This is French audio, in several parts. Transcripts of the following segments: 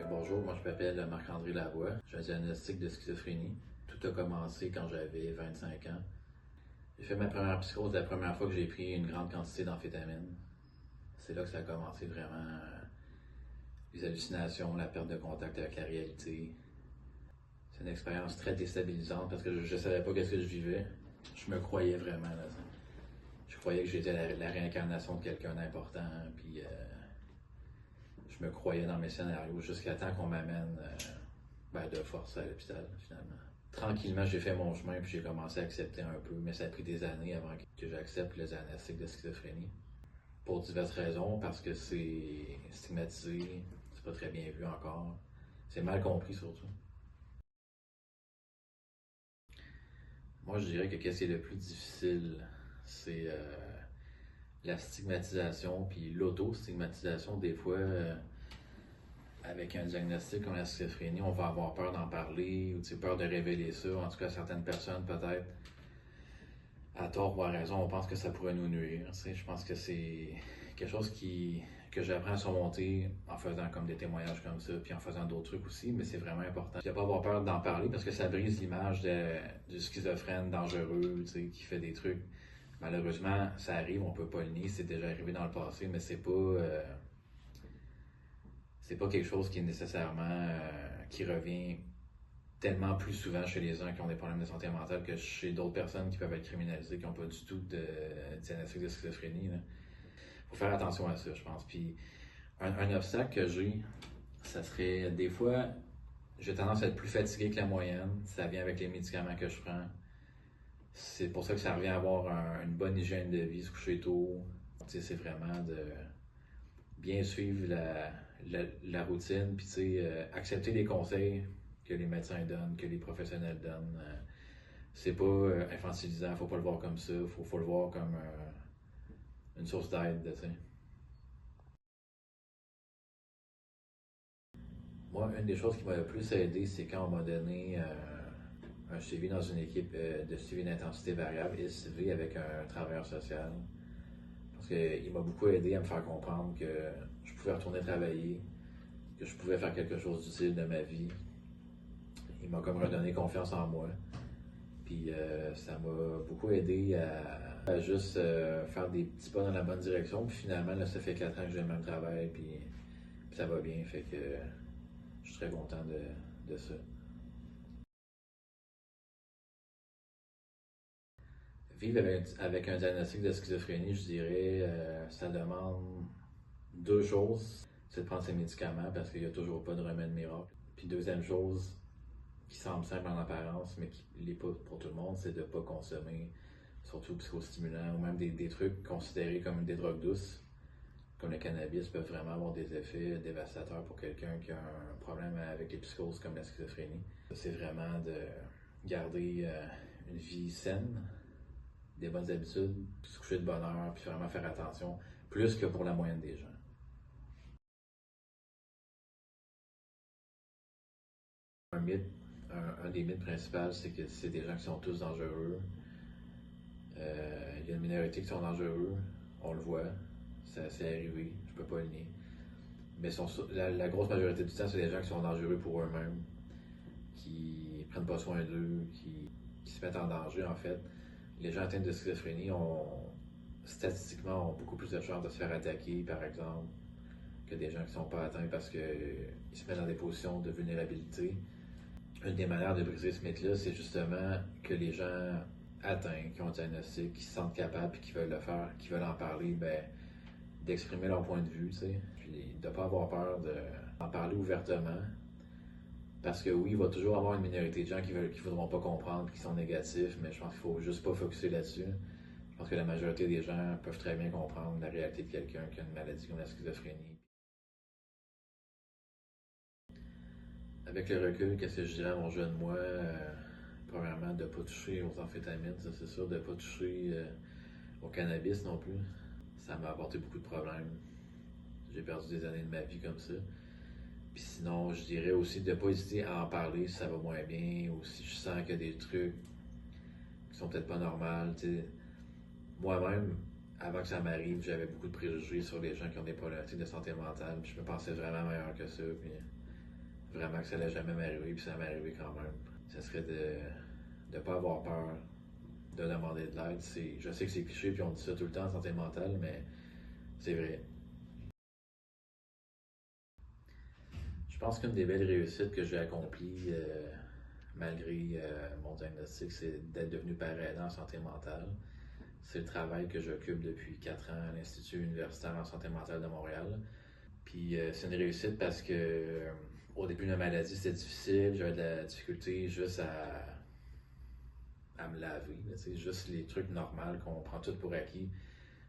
Bonjour, moi je m'appelle Marc-André Lavoie, j'ai un diagnostic de schizophrénie. Tout a commencé quand j'avais 25 ans. J'ai fait ma première psychose la première fois que j'ai pris une grande quantité d'amphétamine. C'est là que ça a commencé vraiment, les hallucinations, la perte de contact avec la réalité. C'est une expérience très déstabilisante parce que je ne savais pas qu'est-ce que je vivais. Je me croyais vraiment là. Je croyais que j'étais la réincarnation de quelqu'un d'important, puis je me croyais dans mes scénarios jusqu'à temps qu'on m'amène de force à l'hôpital, finalement. Tranquillement, j'ai fait mon chemin puis j'ai commencé à accepter un peu, mais ça a pris des années avant que j'accepte le diagnostic de schizophrénie. Pour diverses raisons, parce que c'est stigmatisé, c'est pas très bien vu encore, c'est mal compris surtout. Moi, je dirais que qu'est-ce qui est le plus difficile, c'est la stigmatisation puis l'auto-stigmatisation. Des fois, avec un diagnostic comme la schizophrénie, on va avoir peur d'en parler ou peur de révéler ça. En tout cas, certaines personnes, peut-être, à tort ou à raison, on pense que ça pourrait nous nuire. Je pense que c'est quelque chose que j'apprends à surmonter en faisant comme des témoignages comme ça, puis en faisant d'autres trucs aussi, mais c'est vraiment important. Il ne faut pas avoir peur d'en parler parce que ça brise l'image du schizophrène dangereux, qui fait des trucs. Malheureusement, ça arrive, on peut pas le nier, c'est déjà arrivé dans le passé, mais c'est pas quelque chose qui est nécessairement qui revient tellement plus souvent chez les gens qui ont des problèmes de santé mentale que chez d'autres personnes qui peuvent être criminalisées, qui n'ont pas du tout de diagnostic de schizophrénie. Il faut faire attention à ça, je pense. Puis un obstacle que j'ai, ça serait des fois, j'ai tendance à être plus fatigué que la moyenne. Ça vient avec les médicaments que je prends. C'est pour ça que ça revient à avoir une bonne hygiène de vie, se coucher tôt. C'est vraiment de bien suivre la routine, puis accepter les conseils que les médecins donnent, que les professionnels donnent. C'est pas infantilisant, faut pas le voir comme ça, faut le voir comme une source d'aide, tu sais. Moi, une des choses qui m'a le plus aidé, c'est quand on m'a donné un suivi dans une équipe de suivi d'intensité variable, SIV, avec un travailleur social. Parce qu'il m'a beaucoup aidé à me faire comprendre que je pouvais retourner travailler, que je pouvais faire quelque chose d'utile de ma vie. Il m'a comme redonné confiance en moi. Puis ça m'a beaucoup aidé à juste faire des petits pas dans la bonne direction. Puis finalement, là, ça fait 4 ans que j'ai le même travail. Puis ça va bien. Fait que je suis très content de ça. Vivre avec un diagnostic de schizophrénie, je dirais, ça demande deux choses. C'est de prendre ses médicaments parce qu'il n'y a toujours pas de remède miracle. Puis deuxième chose, qui semble simple en apparence, mais qui ne l'est pas pour tout le monde, c'est de ne pas consommer, surtout psychostimulants, ou même des trucs considérés comme des drogues douces, comme le cannabis, peuvent vraiment avoir des effets dévastateurs pour quelqu'un qui a un problème avec les psychoses comme la schizophrénie. C'est vraiment de garder une vie saine, des bonnes habitudes, se coucher de bonne heure, puis vraiment faire attention, plus que pour la moyenne des gens. Un mythe, un des mythes principaux, c'est que c'est des gens qui sont tous dangereux. Il y a une minorité qui sont dangereux, on le voit, c'est arrivé, je peux pas le nier. Mais la grosse majorité du temps, c'est des gens qui sont dangereux pour eux-mêmes, qui prennent pas soin d'eux, qui se mettent en danger en fait. Les gens atteints de schizophrénie statistiquement, ont beaucoup plus de chances de se faire attaquer, par exemple, que des gens qui ne sont pas atteints parce qu'ils se mettent dans des positions de vulnérabilité. Une des manières de briser ce mythe-là, c'est justement que les gens atteints, qui ont un diagnostic, qui se sentent capables et qui veulent le faire, qui veulent en parler, d'exprimer leur point de vue, tu sais. Puis de ne pas avoir peur d'en parler ouvertement. Parce que oui, il va toujours avoir une minorité de gens qui ne voudront pas comprendre, qui sont négatifs, mais je pense qu'il ne faut juste pas focusser là-dessus. Je pense que la majorité des gens peuvent très bien comprendre la réalité de quelqu'un qui a une maladie comme la schizophrénie. Avec le recul, qu'est-ce que je dirais à mon jeune moi? Premièrement, de ne pas toucher aux amphétamines, ça c'est sûr, de ne pas toucher au cannabis non plus. Ça m'a apporté beaucoup de problèmes. J'ai perdu des années de ma vie comme ça. Puis sinon, je dirais aussi de ne pas hésiter à en parler si ça va moins bien ou si je sens qu'il y a des trucs qui sont peut-être pas normaux. Moi-même, avant que ça m'arrive, j'avais beaucoup de préjugés sur les gens qui ont des problématiques de santé mentale. Puis je me pensais vraiment meilleur que ça. Puis vraiment que ça n'allait jamais m'arriver, puis ça m'est arrivé quand même. Ça serait de ne pas avoir peur de demander de l'aide. Je sais que c'est cliché, puis on dit ça tout le temps en santé mentale, mais c'est vrai. Je pense qu'une des belles réussites que j'ai accomplies, malgré mon diagnostic, c'est d'être devenu parent aidant en santé mentale. C'est le travail que j'occupe depuis 4 ans à l'Institut universitaire en santé mentale de Montréal. Puis c'est une réussite parce que au début de ma maladie, c'était difficile. J'avais de la difficulté juste à me laver. Juste les trucs normaux qu'on prend tout pour acquis.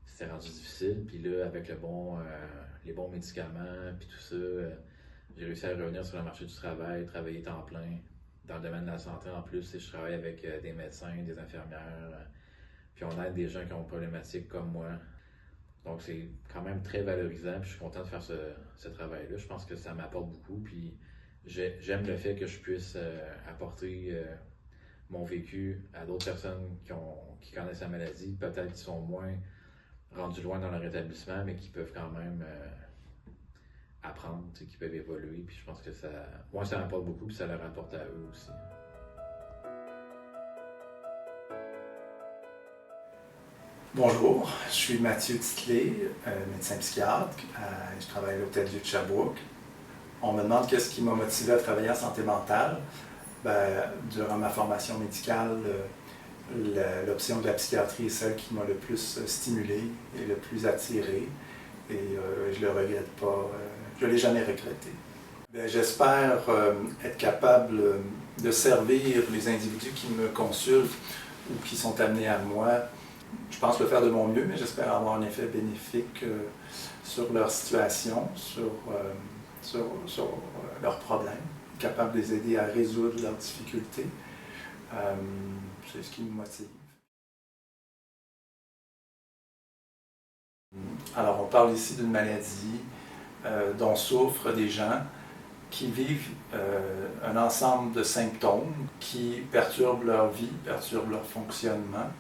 C'était rendu difficile. Puis là, avec les bons médicaments, puis tout ça, j'ai réussi à revenir sur le marché du travail, travailler temps plein dans le domaine de la santé en plus. Je travaille avec des médecins, des infirmières, puis on aide des gens qui ont des problématiques comme moi. Donc c'est quand même très valorisant, puis je suis content de faire ce travail-là. Je pense que ça m'apporte beaucoup, puis j'aime le fait que je puisse apporter mon vécu à d'autres personnes qui connaissent la maladie, peut-être qui sont moins rendus loin dans leur établissement, mais qui peuvent quand même apprendre, qui peuvent évoluer. Puis je pense que moi, ça m'apporte beaucoup, puis ça leur apporte à eux aussi. Bonjour, je suis Mathieu Titley, médecin psychiatre. Je travaille à l'Hôtel-Dieu de Sherbrooke. On me demande qu'est-ce qui m'a motivé à travailler en santé mentale. Durant ma formation médicale, l'option de la psychiatrie est celle qui m'a le plus stimulé et le plus attiré. Et je ne le regrette pas, je ne l'ai jamais regretté. J'espère être capable de servir les individus qui me consultent ou qui sont amenés à moi. Je pense le faire de mon mieux, mais j'espère avoir un effet bénéfique sur leur situation, sur leurs problèmes, capable de les aider à résoudre leurs difficultés. C'est ce qui me motive. Alors, on parle ici d'une maladie dont souffrent des gens qui vivent un ensemble de symptômes qui perturbent leur vie, perturbent leur fonctionnement,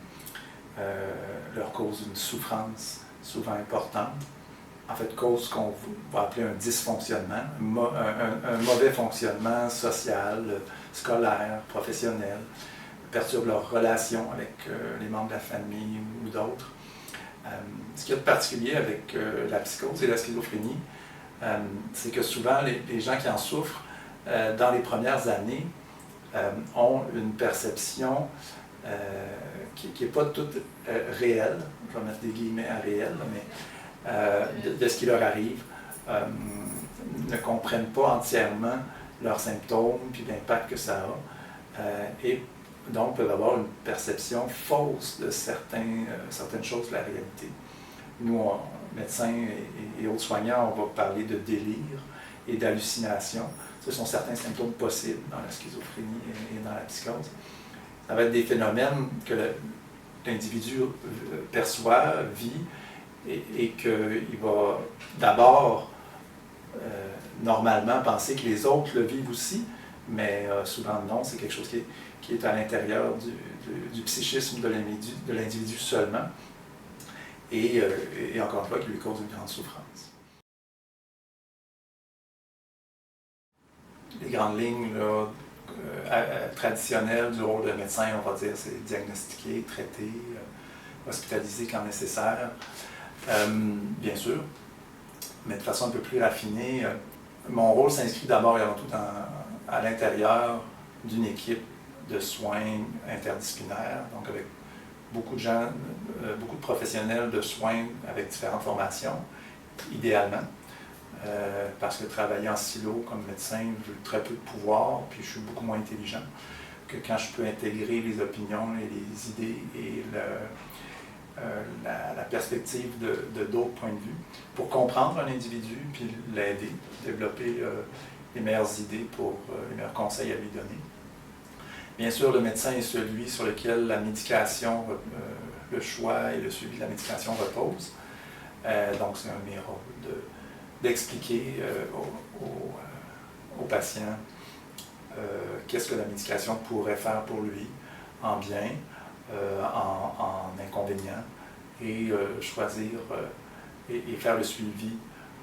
leur causent une souffrance souvent importante. En fait, cause qu'on va appeler un dysfonctionnement, un mauvais fonctionnement social, scolaire, professionnel, perturbe leurs relations avec les membres de la famille ou d'autres. Ce qu'il y a de particulier avec la psychose et la schizophrénie, c'est que souvent les gens qui en souffrent, dans les premières années, ont une perception qui n'est pas toute réelle, je vais mettre des guillemets à réel, mais de ce qui leur arrive, ne comprennent pas entièrement leurs symptômes puis l'impact que ça a, et donc peuvent avoir une perception fausse de certaines choses de la réalité. Nous, médecins et autres soignants, on va parler de délire et d'hallucination. Ce sont certains symptômes possibles dans la schizophrénie et dans la psychose. Ça va être des phénomènes que l'individu perçoit, vit, et qu'il va d'abord, normalement, penser que les autres le vivent aussi, mais souvent non, c'est quelque chose qui est à l'intérieur du psychisme de l'individu seulement, et encore une fois, qui lui cause une grande souffrance. Les grandes lignes là, traditionnelles du rôle de médecin, on va dire, c'est diagnostiquer, traiter, hospitaliser quand nécessaire, bien sûr, mais de façon un peu plus raffinée. Mon rôle s'inscrit d'abord et avant tout à l'intérieur d'une équipe de soins interdisciplinaires, donc avec beaucoup de gens, beaucoup de professionnels de soins avec différentes formations, idéalement. Parce que travailler en silo comme médecin, j'ai très peu de pouvoir, puis je suis beaucoup moins intelligent que quand je peux intégrer les opinions et les idées et la perspective de d'autres points de vue pour comprendre un individu, puis l'aider, développer les meilleures idées pour les meilleurs conseils à lui donner. Bien sûr, le médecin est celui sur lequel la médication, le choix et le suivi de la médication reposent. Donc, c'est un de mes rôles d'expliquer au patient qu'est-ce que la médication pourrait faire pour lui, en bien, en inconvénient, et choisir et faire le suivi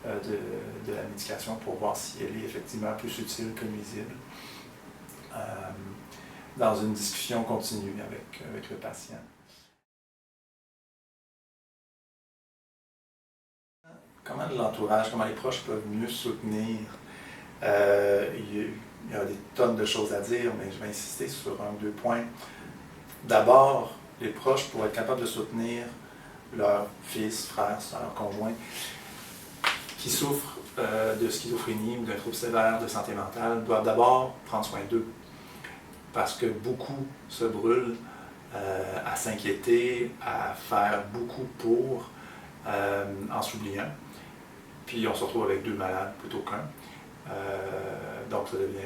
de la médication pour voir si elle est effectivement plus utile que nuisible, dans une discussion continue avec le patient. Comment l'entourage, comment les proches peuvent mieux soutenir? Il y a des tonnes de choses à dire, mais je vais insister sur un ou deux points. D'abord, les proches, pour être capables de soutenir leur fils, frère, soeur, conjoint, qui souffrent de schizophrénie ou d'un trouble sévère de santé mentale, doivent d'abord prendre soin d'eux. Parce que beaucoup se brûlent à s'inquiéter, à faire beaucoup pour, en s'oubliant. Puis on se retrouve avec 2 malades plutôt qu'un. Donc ça devient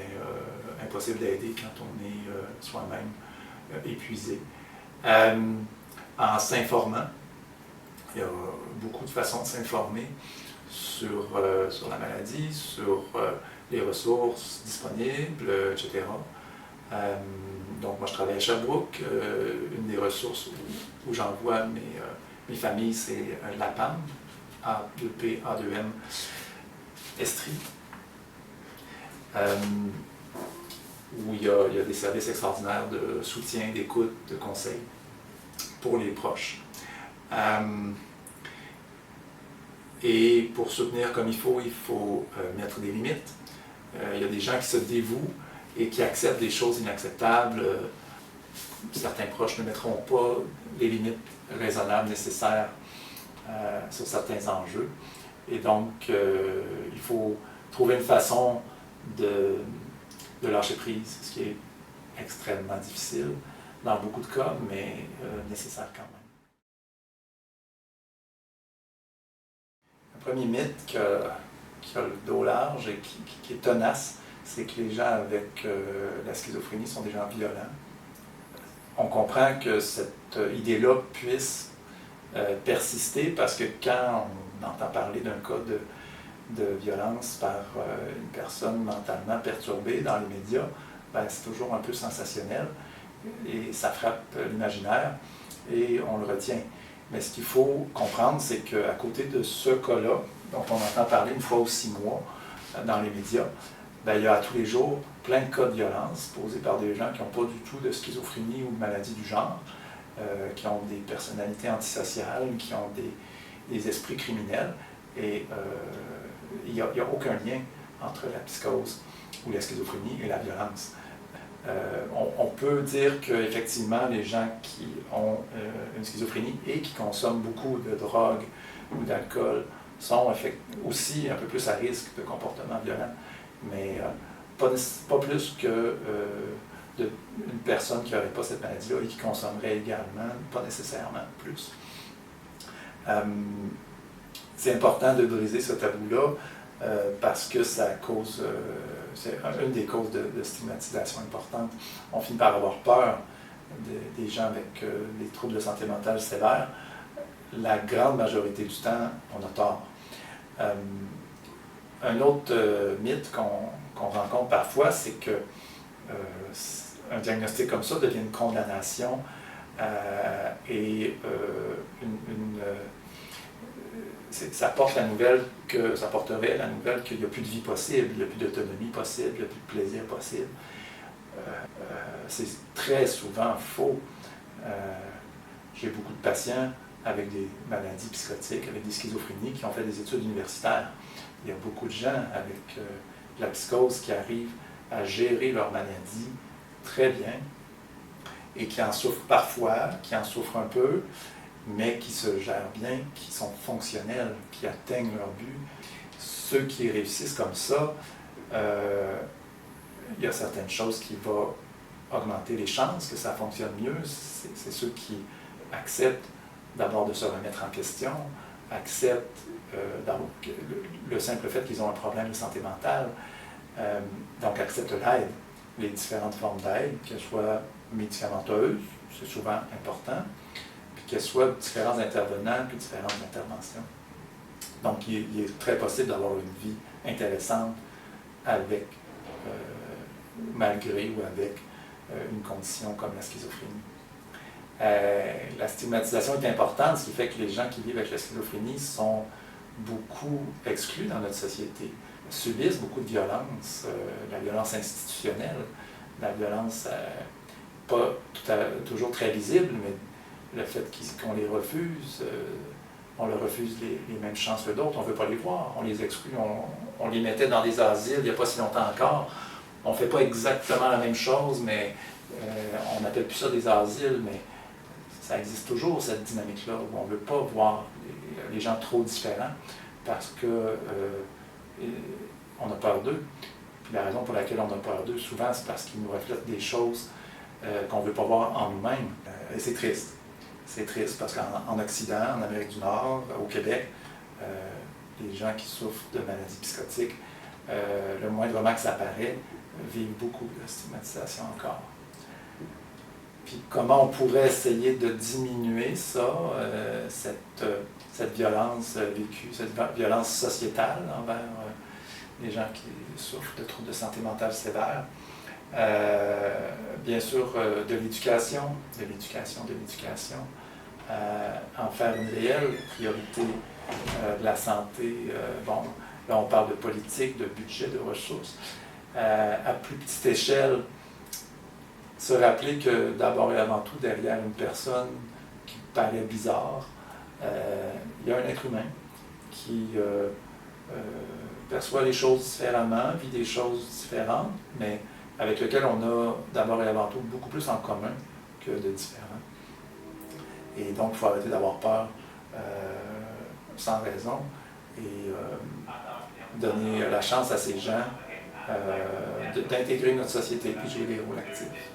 impossible d'aider quand on est soi-même épuisé. En s'informant, il y a beaucoup de façons de s'informer sur la maladie, sur les ressources disponibles, etc. Donc moi je travaille à Sherbrooke. Une des ressources où j'envoie mes familles, c'est l'APAM, A2P, A2M, Estrie, où il y a des services extraordinaires de soutien, d'écoute, de conseil pour les proches. Et pour soutenir comme il faut mettre des limites. Il y a des gens qui se dévouent et qui acceptent des choses inacceptables. Certains proches ne mettront pas les limites raisonnables nécessaires sur certains enjeux. Et donc, il faut trouver une façon de lâcher prise, ce qui est extrêmement difficile dans beaucoup de cas, mais nécessaire quand même. Le premier mythe qui a le dos large et qui est tenace, c'est que les gens avec la schizophrénie sont des gens violents. On comprend que cette idée-là puisse persister parce que quand on entend parler d'un cas de violence par une personne mentalement perturbée dans les médias, ben, c'est toujours un peu sensationnel et ça frappe l'imaginaire et on le retient. Mais ce qu'il faut comprendre, c'est qu'à côté de ce cas-là, dont on entend parler une fois ou 6 mois dans les médias, ben, il y a à tous les jours plein de cas de violence posés par des gens qui n'ont pas du tout de schizophrénie ou de maladie du genre, qui ont des personnalités antisociales, qui ont des esprits criminels. Et il n'y a aucun lien entre la psychose ou la schizophrénie et la violence. On peut dire qu'effectivement, les gens qui ont une schizophrénie et qui consomment beaucoup de drogue ou d'alcool sont aussi un peu plus à risque de comportements violents, mais pas plus que une personne qui n'aurait pas cette maladie-là et qui consommerait également, pas nécessairement plus. C'est important de briser ce tabou-là parce que ça cause, c'est une des causes de stigmatisation importante. On finit par avoir peur des gens avec des troubles de santé mentale sévères. La grande majorité du temps, on a tort. Un autre mythe qu'on rencontre parfois, c'est que un diagnostic comme ça devient une condamnation et ça porterait la nouvelle qu'il n'y a plus de vie possible, il n'y a plus d'autonomie possible, il n'y a plus de plaisir possible. C'est très souvent faux. J'ai beaucoup de patients avec des maladies psychotiques, avec des schizophrénies, qui ont fait des études universitaires. Il y a beaucoup de gens avec la psychose qui arrivent à gérer leur maladie très bien et qui en souffrent parfois, qui en souffrent un peu, mais qui se gèrent bien, qui sont fonctionnels, qui atteignent leur but. Ceux qui réussissent comme ça, il y a certaines choses qui vont augmenter les chances que ça fonctionne mieux. C'est ceux qui acceptent d'abord de se remettre en question, acceptent le simple fait qu'ils ont un problème de santé mentale, donc acceptent l'aide, les différentes formes d'aide, qu'elles soient médicamenteuses, c'est souvent important, puis qu'elles soient différents intervenants, puis différentes interventions. Donc il est très possible d'avoir une vie intéressante avec, malgré ou avec une condition comme la schizophrénie. La stigmatisation est importante, ce qui fait que les gens qui vivent avec la schizophrénie sont beaucoup exclus dans notre société, subissent beaucoup de violence, la violence institutionnelle, la violence pas toujours très visible, mais le fait qu'on les refuse, on leur refuse les mêmes chances que d'autres, on ne veut pas les voir, on les exclut, on les mettait dans des asiles il n'y a pas si longtemps encore. On ne fait pas exactement la même chose, mais on n'appelle plus ça des asiles, mais ça existe toujours, cette dynamique-là, où on ne veut pas voir les gens trop différents parce que on a peur d'eux. Puis la raison pour laquelle on a peur d'eux, souvent, c'est parce qu'ils nous reflètent des choses qu'on ne veut pas voir en nous-mêmes. Et c'est triste. C'est triste parce qu'en Occident, en Amérique du Nord, au Québec, les gens qui souffrent de maladies psychotiques, le moindrement que ça paraît, vivent beaucoup de stigmatisation encore. Puis comment on pourrait essayer de diminuer ça, cette violence vécue, cette violence sociétale envers les gens qui souffrent de troubles de santé mentale sévères. Bien sûr, de l'éducation, en faire une réelle priorité de la santé. Bon, là on parle de politique, de budget, de ressources. À plus petite échelle, se rappeler que d'abord et avant tout, derrière une personne qui paraît bizarre, il y a un être humain qui perçoit les choses différemment, vit des choses différentes, mais avec lequel on a d'abord et avant tout beaucoup plus en commun que de différents. Et donc, il faut arrêter d'avoir peur sans raison et donner la chance à ces gens d'intégrer notre société et jouer des rôles actifs.